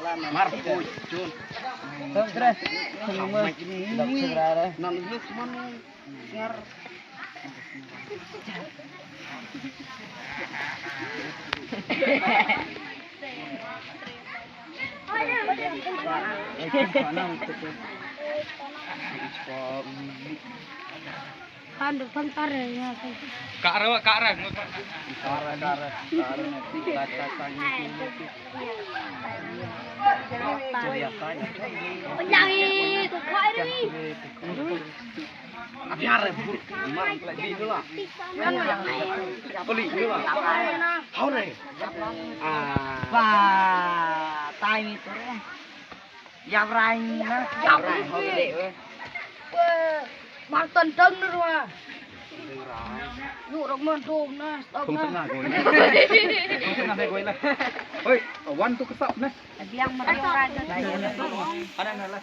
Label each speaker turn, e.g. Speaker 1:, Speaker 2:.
Speaker 1: Marco chun.
Speaker 2: Terus semua dak segera
Speaker 1: Nan lu man ngar.
Speaker 3: Handuk bentar ya.
Speaker 4: Kak Ra.
Speaker 1: Kara nanti kata tanya itu. Ceria tanya.
Speaker 3: Penyanyi kukai ini.
Speaker 1: Biar bu, mar lagi dulu lah. Beli dulu lah. How deh?
Speaker 2: Wah, tai itu ya. Yang lainnya,
Speaker 3: Yang ini. Martin Turner wah. Dụ được mơn thùm nè.
Speaker 1: Không sẵn sàng rồi. Không sẵn sàng rồi này. Ôi, ở one tôi có sọc này.
Speaker 3: Biang mà biang ra cho.
Speaker 1: Ở đây là